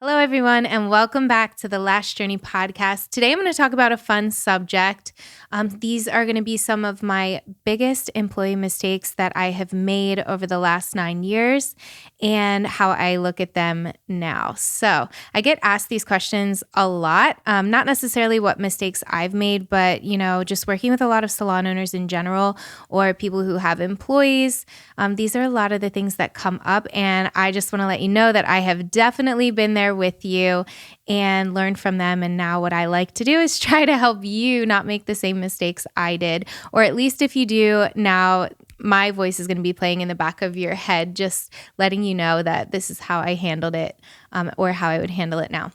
Hello, everyone, and welcome back to the Lash Journey podcast. Today, I'm going to talk about a fun subject. These are going to be some of my biggest employee mistakes that I have made over the last 9 years and how I look at them now. So I get asked these questions a lot, not necessarily what mistakes I've made, but, just working with a lot of salon owners in general or people who have employees. These are a lot of the things that come up, and I just want to let you know that I have definitely been there with you and learned from them. And now what I like to do is try to help you not make the same mistakes I did, or at least if you do, now my voice is going to be playing in the back of your head, just letting you know that this is how I handled it, or how I would handle it now.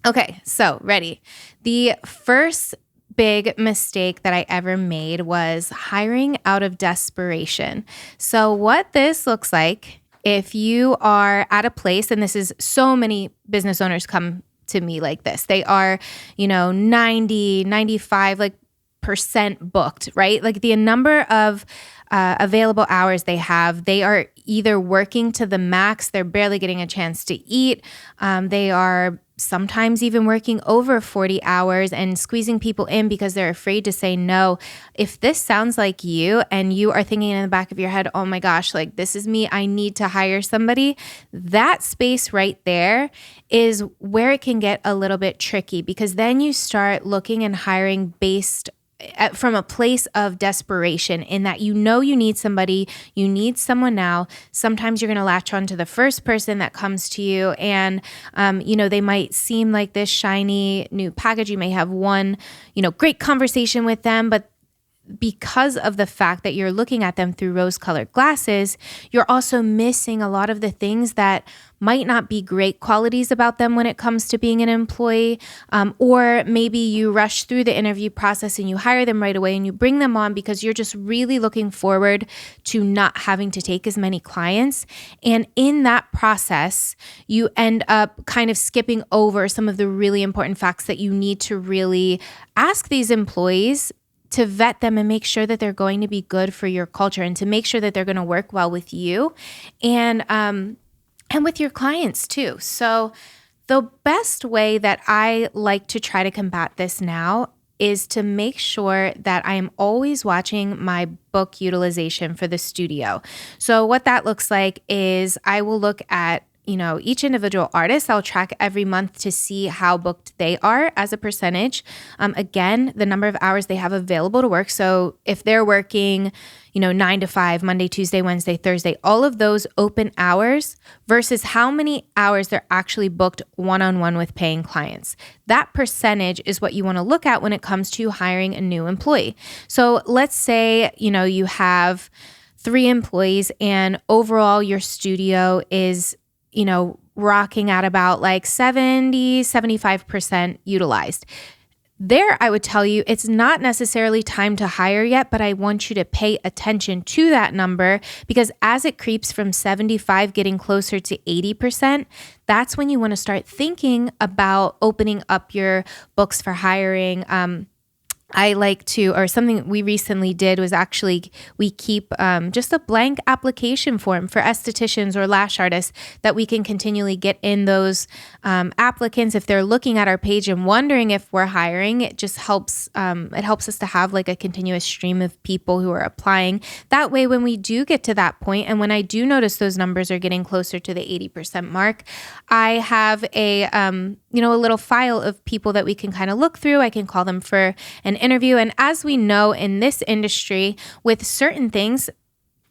Okay, so ready. The first big mistake that I ever made was hiring out of desperation. So what this looks like, if you are at a place, and this is so many business owners come to me like this, they are, 90, 95, percent booked, right? Like the number of available hours they have, they are either working to the max, they're barely getting a chance to eat. They are sometimes even working over 40 hours and squeezing people in because they're afraid to say no. If this sounds like you and you are thinking in the back of your head, oh my gosh, this is me, I need to hire somebody, that space right there is where it can get a little bit tricky, because then you start looking and hiring based from a place of desperation, in that you need somebody, you need someone now. Sometimes you're going to latch on to the first person that comes to you, and they might seem like this shiny new package. You may have one great conversation with them, but because of the fact that you're looking at them through rose-colored glasses, you're also missing a lot of the things that might not be great qualities about them when it comes to being an employee. Or maybe you rush through the interview process and you hire them right away and you bring them on because you're just really looking forward to not having to take as many clients. And in that process, you end up kind of skipping over some of the really important facts that you need to really ask these employees to vet them and make sure that they're going to be good for your culture, and to make sure that they're going to work well with you and with your clients too. So the best way that I like to try to combat this now is to make sure that I am always watching my book utilization for the studio. So what that looks like is I will look at each individual artist. I'll track every month to see how booked they are as a percentage. Again, the number of hours they have available to work. So if they're working, 9 to 5, Monday, Tuesday, Wednesday, Thursday, all of those open hours versus how many hours they're actually booked one-on-one with paying clients. That percentage is what you want to look at when it comes to hiring a new employee. So let's say, you have 3 employees and overall your studio is rocking at about 75% utilized. There, I would tell you, it's not necessarily time to hire yet, but I want you to pay attention to that number, because as it creeps from 75 getting closer to 80%, that's when you want to start thinking about opening up your books for hiring. I like to, or something we recently did was actually, we keep just a blank application form for estheticians or lash artists that we can continually get in those applicants. If they're looking at our page and wondering if we're hiring, it just helps, it helps us to have a continuous stream of people who are applying. That way, when we do get to that point, and when I do notice those numbers are getting closer to the 80% mark, I have a little file of people that we can kind of look through. I can call them for an interview. And as we know in this industry, with certain things,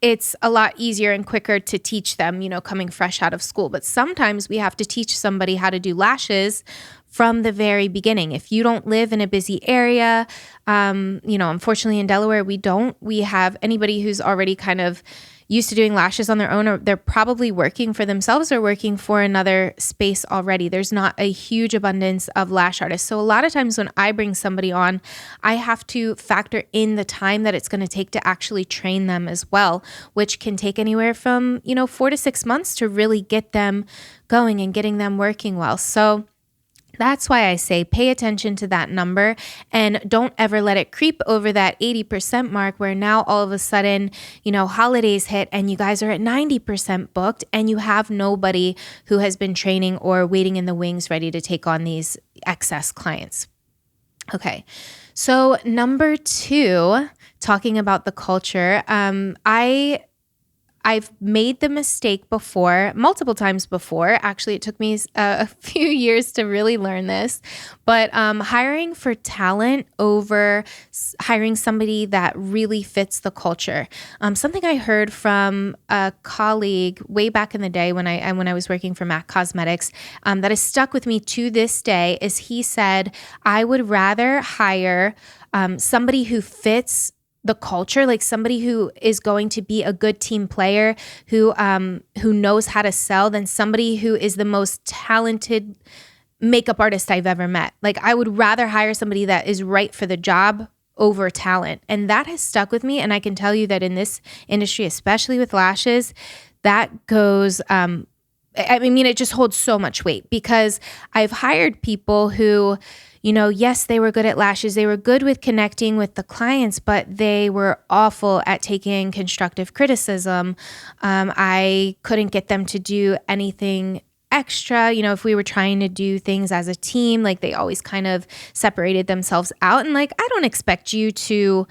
it's a lot easier and quicker to teach them, coming fresh out of school. But sometimes we have to teach somebody how to do lashes from the very beginning. If you don't live in a busy area, unfortunately in Delaware, we have anybody who's already kind of used to doing lashes on their own, or they're probably working for themselves or working for another space already. There's not a huge abundance of lash artists. So a lot of times when I bring somebody on, I have to factor in the time that it's going to take to actually train them as well, which can take anywhere from, 4 to 6 months to really get them going and getting them working well. So That's why I say pay attention to that number and don't ever let it creep over that 80% mark where now all of a sudden, holidays hit and you guys are at 90% booked and you have nobody who has been training or waiting in the wings ready to take on these excess clients. Okay. So number 2, talking about the culture, I've made the mistake before, multiple times before. Actually, it took me a few years to really learn this, but hiring for talent over hiring somebody that really fits the culture. Something I heard from a colleague way back in the day when I was working for MAC Cosmetics that has stuck with me to this day is he said, I would rather hire somebody who fits the culture, like somebody who is going to be a good team player, who knows how to sell, than somebody who is the most talented makeup artist I've ever met. Like I would rather hire somebody that is right for the job over talent. And that has stuck with me. And I can tell you that in this industry, especially with lashes, that goes, it just holds so much weight because I've hired people who, yes, they were good at lashes. They were good with connecting with the clients, but they were awful at taking constructive criticism. I couldn't get them to do anything extra. If we were trying to do things as a team, like they always kind of separated themselves out. And like, I don't expect you to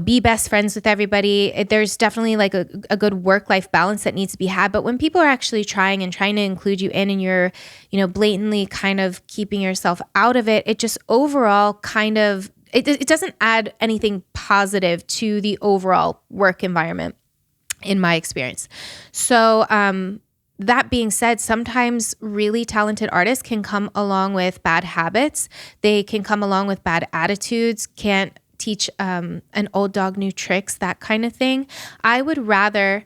be best friends with everybody. There's definitely like a good work-life balance that needs to be had. But when people are actually trying to include you in and you're, blatantly kind of keeping yourself out of it, it just overall kind of, it doesn't add anything positive to the overall work environment in my experience. So, that being said, sometimes really talented artists can come along with bad habits. They can come along with bad attitudes, can't teach an old dog new tricks, that kind of thing. I would rather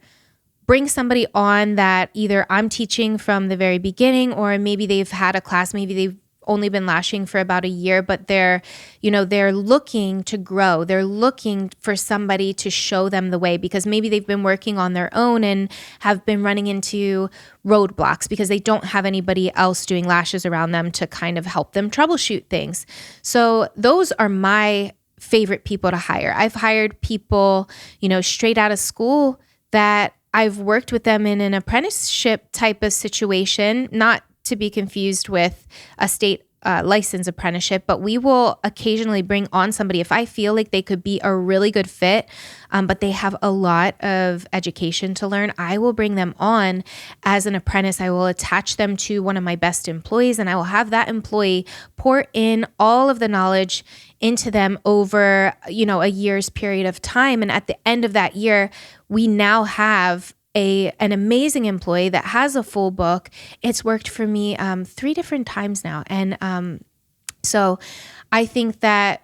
bring somebody on that either I'm teaching from the very beginning, or maybe they've had a class, maybe they've only been lashing for about a year, but they're looking to grow. They're looking for somebody to show them the way because maybe they've been working on their own and have been running into roadblocks because they don't have anybody else doing lashes around them to kind of help them troubleshoot things. So those are my favorite people to hire. I've hired people, straight out of school that I've worked with them in an apprenticeship type of situation, not to be confused with a state license apprenticeship, but we will occasionally bring on somebody if I feel like they could be a really good fit, but they have a lot of education to learn. I will bring them on as an apprentice. I will attach them to one of my best employees, and I will have that employee pour in all of the knowledge into them over, a year's period of time. And at the end of that year, we now have an amazing employee that has a full book. It's worked for me 3 different times now. And so I think that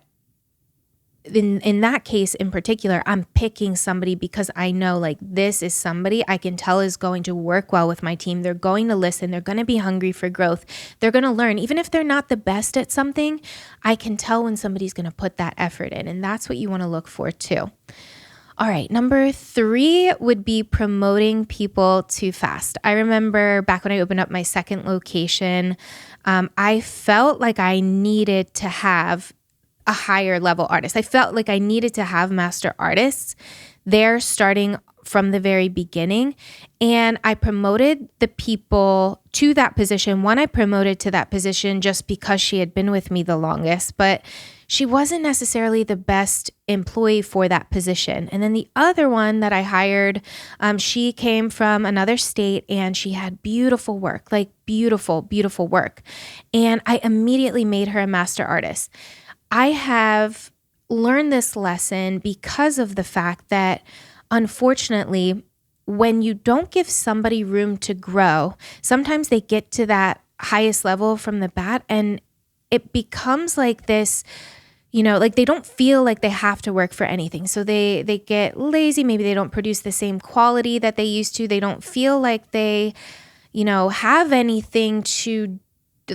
in that case in particular, I'm picking somebody because I know like this is somebody I can tell is going to work well with my team. They're going to listen. They're going to be hungry for growth. They're going to learn. Even if they're not the best at something, I can tell when somebody's going to put that effort in. And that's what you want to look for too. All right, number 3 would be promoting people too fast. I remember back when I opened up my second location, I felt like I needed to have a higher level artist. I felt like I needed to have master artists there starting from the very beginning. And I promoted the people to that position. One I promoted to that position just because she had been with me the longest, but she wasn't necessarily the best employee for that position. And then the other one that I hired, she came from another state and she had beautiful work, like beautiful, beautiful work. And I immediately made her a master artist. I have learned this lesson because of the fact that, unfortunately, when you don't give somebody room to grow, sometimes they get to that highest level from the bat and it becomes like this, like they don't feel like they have to work for anything. So they get lazy. Maybe they don't produce the same quality that they used to. They don't feel like they, have anything to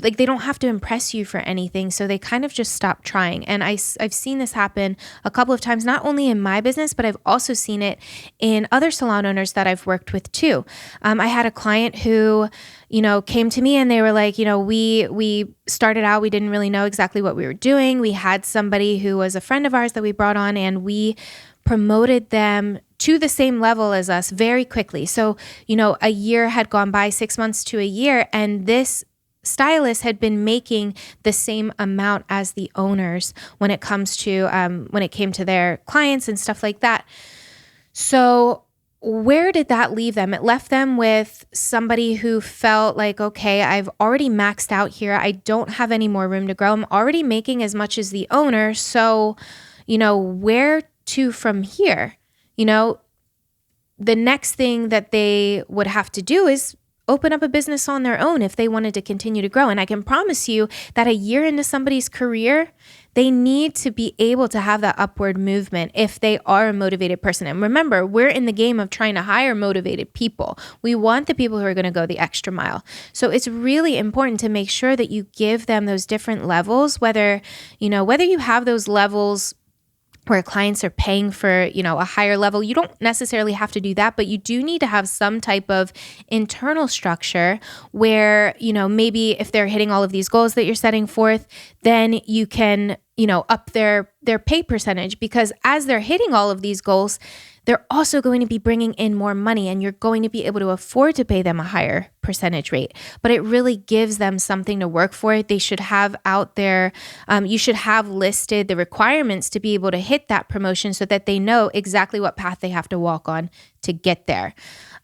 like they don't have to impress you for anything. So they kind of just stop trying. And I've seen this happen a couple of times, not only in my business, but I've also seen it in other salon owners that I've worked with too. I had a client who, came to me and they were like, we started out, we didn't really know exactly what we were doing. We had somebody who was a friend of ours that we brought on, and we promoted them to the same level as us very quickly. So, a year had gone by, 6 months to a year, and this stylist had been making the same amount as the owners when it came to their clients and stuff like that. So where did that leave them? It left them with somebody who felt like, okay, I've already maxed out here. I don't have any more room to grow. I'm already making as much as the owner. So, where to from here? The next thing that they would have to do is open up a business on their own if they wanted to continue to grow. And I can promise you that a year into somebody's career, they need to be able to have that upward movement if they are a motivated person. And remember, we're in the game of trying to hire motivated people. We want the people who are going to go the extra mile. So it's really important to make sure that you give them those different levels, whether you have those levels where clients are paying for, a higher level. You don't necessarily have to do that, but you do need to have some type of internal structure where, maybe if they're hitting all of these goals that you're setting forth, then you can, up their pay percentage, because as they're hitting all of these goals, they're also going to be bringing in more money, and you're going to be able to afford to pay them a higher percentage rate. But it really gives them something to work for. They should have out there, you should have listed the requirements to be able to hit that promotion so that they know exactly what path they have to walk on to get there.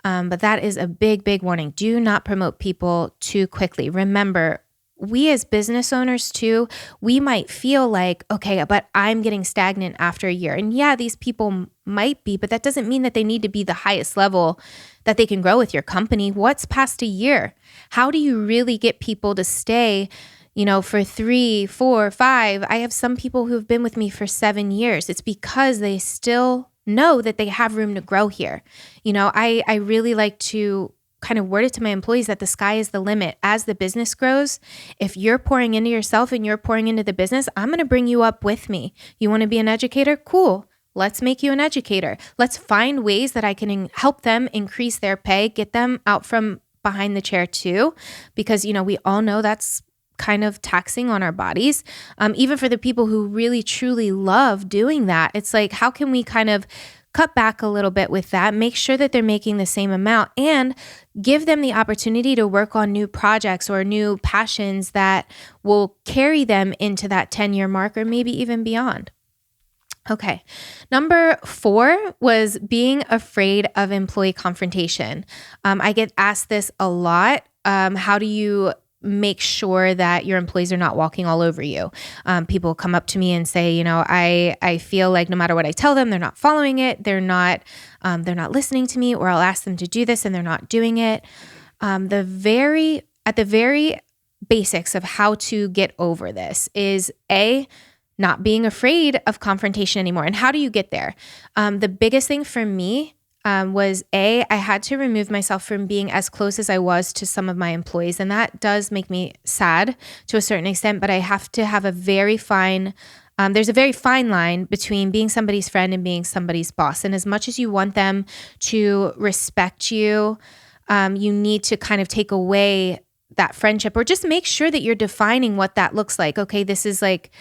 But that is a big, big warning. Do not promote people too quickly. Remember, we as business owners too, we might feel like, okay, but I'm getting stagnant after a year. And yeah, these people might be, but that doesn't mean that they need to be the highest level that they can grow with your company. What's past a year? How do you really get people to stay, for 3, 4, 5? I have some people who have been with me for 7 years. It's because they still know that they have room to grow here. I really like to kind of word it to my employees that the sky is the limit. As the business grows, if you're pouring into yourself and you're pouring into the business, I'm going to bring you up with me. You want to be an educator? Cool. Let's make you an educator. Let's find ways that I can help them increase their pay, get them out from behind the chair too, because, we all know that's kind of taxing on our bodies. Even for the people who really, truly love doing that, it's like, how can we kind of cut back a little bit with that, make sure that they're making the same amount, and give them the opportunity to work on new projects or new passions that will carry them into that 10-year mark or maybe even beyond. Okay. Number 4 was being afraid of employee confrontation. I get asked this a lot. How do you make sure that your employees are not walking all over you? People come up to me and say, I feel like no matter what I tell them, they're not following it. They're not listening to me, or I'll ask them to do this and they're not doing it. At the very basics of how to get over this is not being afraid of confrontation anymore. And how do you get there? The biggest thing for me was I had to remove myself from being as close as I was to some of my employees. And that does make me sad to a certain extent, but I have to have there's a very fine line between being somebody's friend and being somebody's boss. And as much as you want them to respect you, you need to kind of take away that friendship, or just make sure that you're defining what that looks like. Okay, this is like,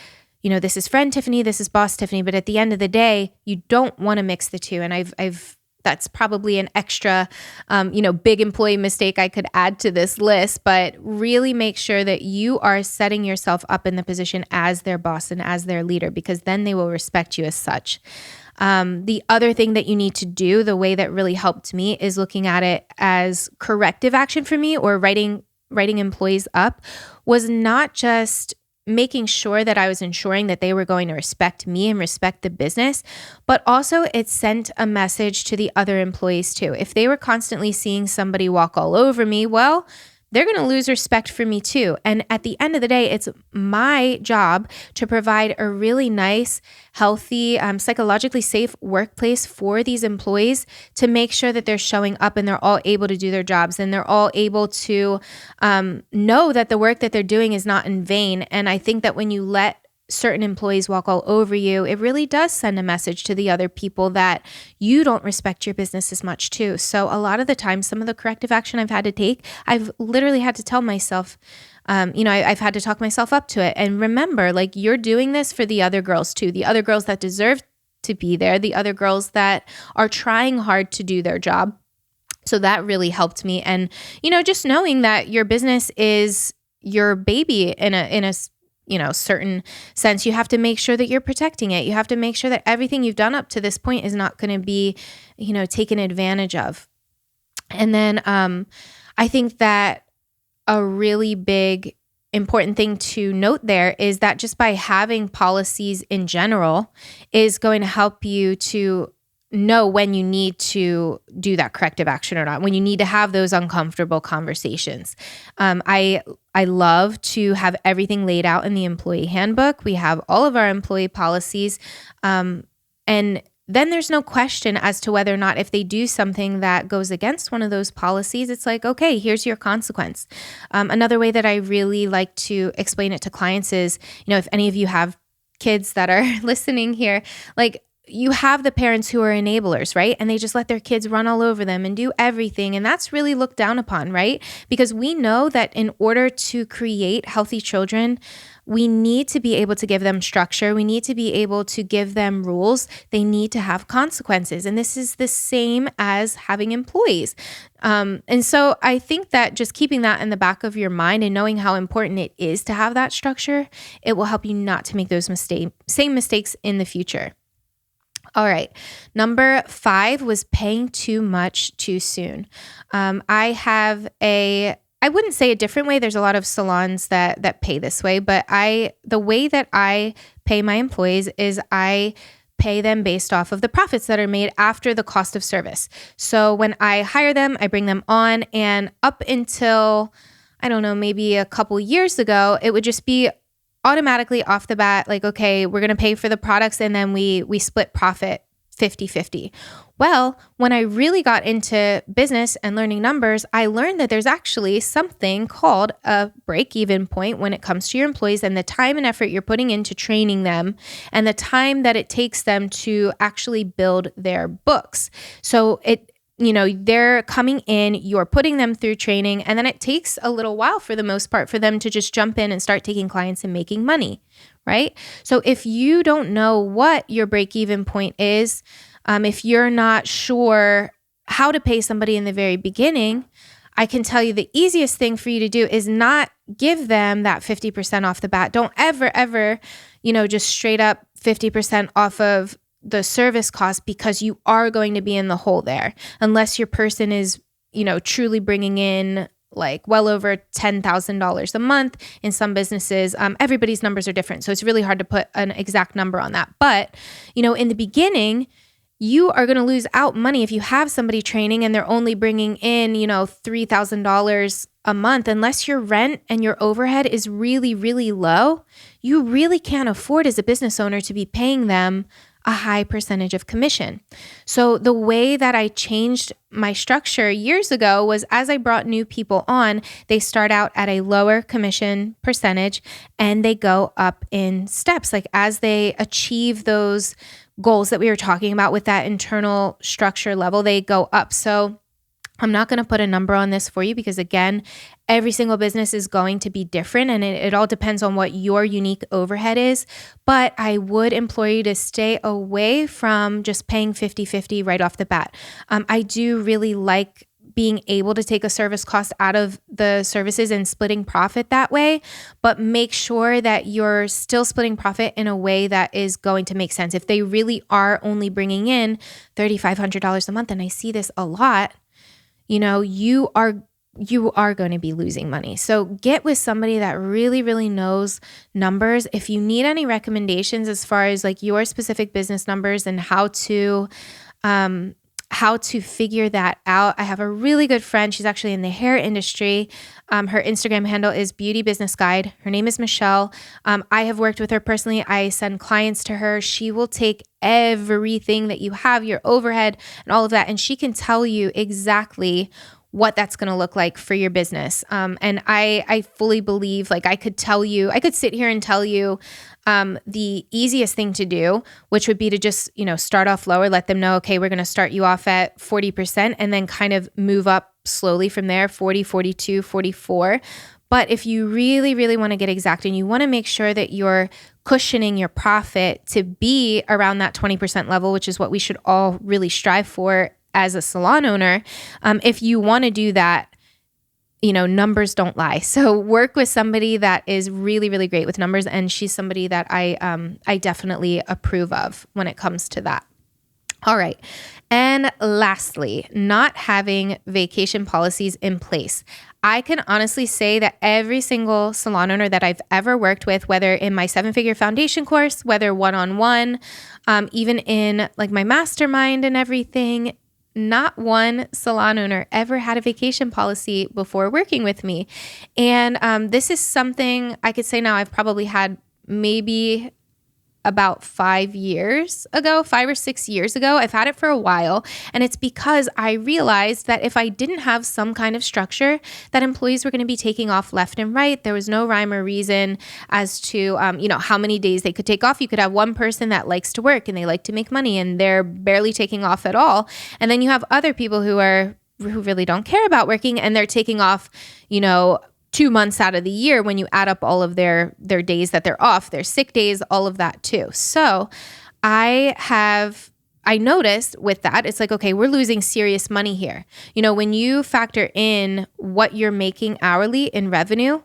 this is friend Tiffany, this is boss Tiffany, but at the end of the day, you don't want to mix the two. And that's probably an extra, big employee mistake I could add to this list, but really make sure that you are setting yourself up in the position as their boss and as their leader, because then they will respect you as such. The other thing that you need to do, the way that really helped me, is looking at it as corrective action for me, or writing employees up, was not just making sure that I was ensuring that they were going to respect me and respect the business, but also it sent a message to the other employees too. If they were constantly seeing somebody walk all over me, well, they're going to lose respect for me too. And at the end of the day, it's my job to provide a really nice, healthy, psychologically safe workplace for these employees to make sure that they're showing up and they're all able to do their jobs and they're all able to know that the work that they're doing is not in vain. And I think that when you let certain employees walk all over you, it really does send a message to the other people that you don't respect your business as much too. So a lot of the time, some of the corrective action I've had to take, I've literally had to tell myself, I've had to talk myself up to it. And remember, like, you're doing this for the other girls too, the other girls that deserve to be there, the other girls that are trying hard to do their job. So that really helped me. And, just knowing that your business is your baby in a certain sense, you have to make sure that you're protecting it. You have to make sure that everything you've done up to this point is not going to be, taken advantage of. And then I think that a really big important thing to note there is that just by having policies in general is going to help you to know when you need to do that corrective action or not, when you need to have those uncomfortable conversations. I love to have everything laid out in the employee handbook. We have all of our employee policies. And then there's no question as to whether or not if they do something that goes against one of those policies, it's like, okay, here's your consequence. Another way that I really like to explain it to clients is, if any of you have kids that are listening here, like, you have the parents who are enablers, right? And they just let their kids run all over them and do everything. And that's really looked down upon, right? Because we know that in order to create healthy children, we need to be able to give them structure. We need to be able to give them rules. They need to have consequences. And this is the same as having employees. And so I think that just keeping that in the back of your mind and knowing how important it is to have that structure, it will help you not to make those same mistakes in the future. All right. Number 5 was paying too much too soon. I wouldn't say a different way. There's a lot of salons that pay this way, but the way that I pay my employees is I pay them based off of the profits that are made after the cost of service. So when I hire them, I bring them on, and up until, I don't know, maybe a couple years ago, it would just be automatically off the bat, like, okay, we're going to pay for the products and then we split profit 50-50. Well, when I really got into business and learning numbers, I learned that there's actually something called a break-even point when it comes to your employees and the time and effort you're putting into training them and the time that it takes them to actually build their books. So they're coming in, you're putting them through training, and then it takes a little while for the most part for them to just jump in and start taking clients and making money, right? So if you don't know what your break-even point is, if you're not sure how to pay somebody in the very beginning, I can tell you the easiest thing for you to do is not give them that 50% off the bat. Don't ever, just straight up 50% off of the service cost, because you are going to be in the hole there unless your person is, truly bringing in like well over $10,000 a month. In some businesses, everybody's numbers are different. So it's really hard to put an exact number on that. But, in the beginning, you are going to lose out money if you have somebody training and they're only bringing in, $3,000 a month. Unless your rent and your overhead is really, really low, you really can't afford as a business owner to be paying them a high percentage of commission. So the way that I changed my structure years ago was, as I brought new people on, they start out at a lower commission percentage and they go up in steps. Like as they achieve those goals that we were talking about with that internal structure level, they go up. So I'm not going to put a number on this for you because, again, every single business is going to be different and it all depends on what your unique overhead is. But I would implore you to stay away from just paying 50-50 right off the bat. I do really like being able to take a service cost out of the services and splitting profit that way, but make sure that you're still splitting profit in a way that is going to make sense. If they really are only bringing in $3,500 a month, and I see this a lot, you are going to be losing money. So get with somebody that really, really knows numbers. If you need any recommendations as far as like your specific business numbers and how to how to figure that out. I have a really good friend. She's actually in the hair industry. Her Instagram handle is Beauty Business Guide. Her name is Michelle. I have worked with her personally. I send clients to her. She will take everything that you have, your overhead and all of that, and she can tell you exactly what that's going to look like for your business. And I fully believe, like I could sit here and tell you the easiest thing to do, which would be to just, start off lower, let them know, okay, we're going to start you off at 40% and then kind of move up slowly from there, 40, 42, 44. But if you really, really want to get exact and you want to make sure that you're cushioning your profit to be around that 20% level, which is what we should all really strive for as a salon owner, if you want to do that, numbers don't lie. So work with somebody that is really, really great with numbers. And she's somebody that I definitely approve of when it comes to that. All right. And lastly, not having vacation policies in place. I can honestly say that every single salon owner that I've ever worked with, whether in my 7-figure foundation course, whether one-on-one, even in like my mastermind and everything, not one salon owner ever had a vacation policy before working with me. And this is something I could say now I've probably had maybe about 5 or 6 years ago. I've had it for a while. And it's because I realized that if I didn't have some kind of structure, that employees were going to be taking off left and right. There was no rhyme or reason as to, how many days they could take off. You could have one person that likes to work and they like to make money and they're barely taking off at all. And then you have other people who really don't care about working and they're taking off, 2 months out of the year when you add up all of their days that they're off, their sick days, all of that too. So I noticed with that, it's like, okay, we're losing serious money here. When you factor in what you're making hourly in revenue,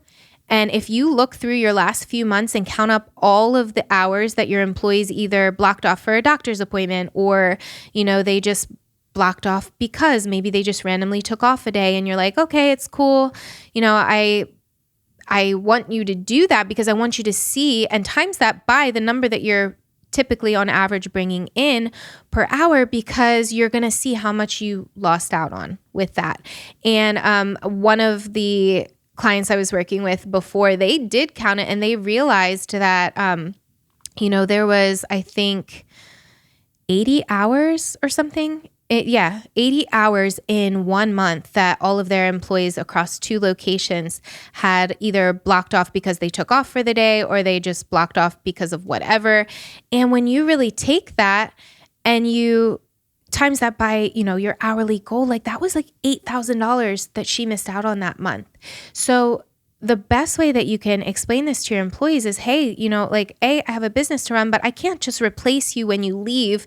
and if you look through your last few months and count up all of the hours that your employees either blocked off for a doctor's appointment or, they just blocked off because maybe they just randomly took off a day and you're like, okay, it's cool. I want you to do that because I want you to see and times that by the number that you're typically on average bringing in per hour because you're going to see how much you lost out on with that. And one of the clients I was working with before, they did count it and they realized that, there was, I think, 80 hours or something. 80 hours in 1 month that all of their employees across 2 locations had either blocked off because they took off for the day or they just blocked off because of whatever. And when you really take that and you times that by, your hourly goal, like that was like $8,000 that she missed out on that month. So the best way that you can explain this to your employees is, hey, I have a business to run, but I can't just replace you when you leave,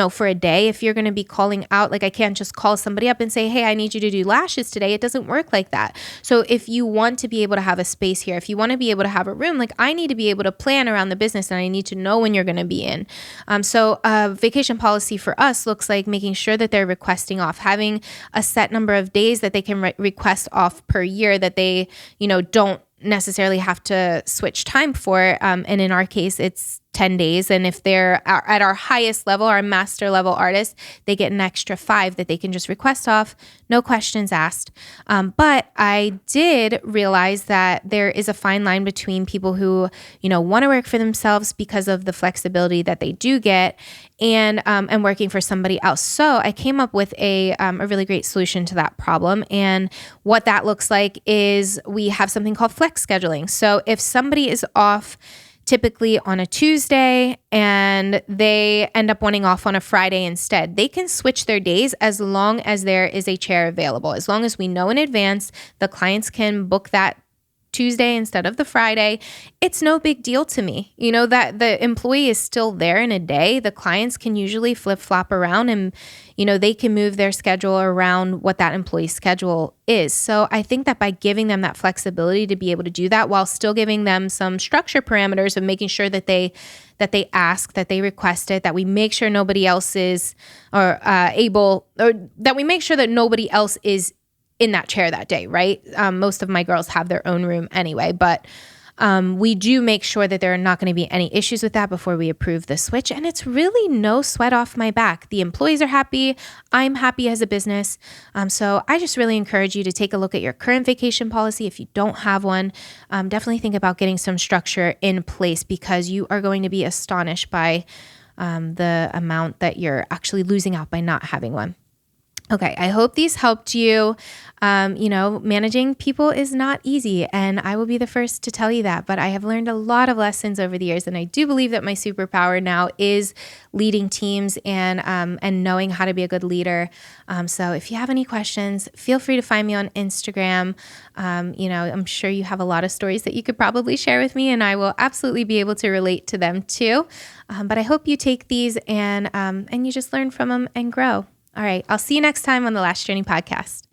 for a day. If you're going to be calling out, like I can't just call somebody up and say, hey, I need you to do lashes today. It doesn't work like that. So if you want to be able to have a space here, if you want to be able to have a room, like I need to be able to plan around the business and I need to know when you're going to be in. So a vacation policy for us looks like making sure that they're requesting off, having a set number of days that they can request off per year that they, don't necessarily have to switch time for. And in our case, it's 10 days. And if they're at our highest level, our master level artists, they get an extra 5 that they can just request off, no questions asked. But I did realize that there is a fine line between people who, want to work for themselves because of the flexibility that they do get and working for somebody else. So I came up with a really great solution to that problem. And what that looks like is we have something called flex scheduling. So if somebody is off typically on a Tuesday and they end up wanting off on a Friday instead, they can switch their days as long as there is a chair available. As long as we know in advance, the clients can book that Tuesday instead of the Friday. It's no big deal to me. That the employee is still there in a day. The clients can usually flip-flop around and, they can move their schedule around what that employee's schedule is. So I think that by giving them that flexibility to be able to do that while still giving them some structure parameters of making sure that they ask, that they request it, that we make sure nobody else is that we make sure that nobody else is in that chair that day, right? Most of my girls have their own room anyway, but We do make sure that there are not going to be any issues with that before we approve the switch. And it's really no sweat off my back. The employees are happy. I'm happy as a business. So I just really encourage you to take a look at your current vacation policy. If you don't have one, definitely think about getting some structure in place, because you are going to be astonished by the amount that you're actually losing out by not having one. Okay, I hope these helped you. Managing people is not easy, and I will be the first to tell you that, but I have learned a lot of lessons over the years, and I do believe that my superpower now is leading teams and knowing how to be a good leader. So if you have any questions, feel free to find me on Instagram. I'm sure you have a lot of stories that you could probably share with me, and I will absolutely be able to relate to them too. But I hope you take these and you just learn from them and grow. All right. I'll see you next time on the Last Journey podcast.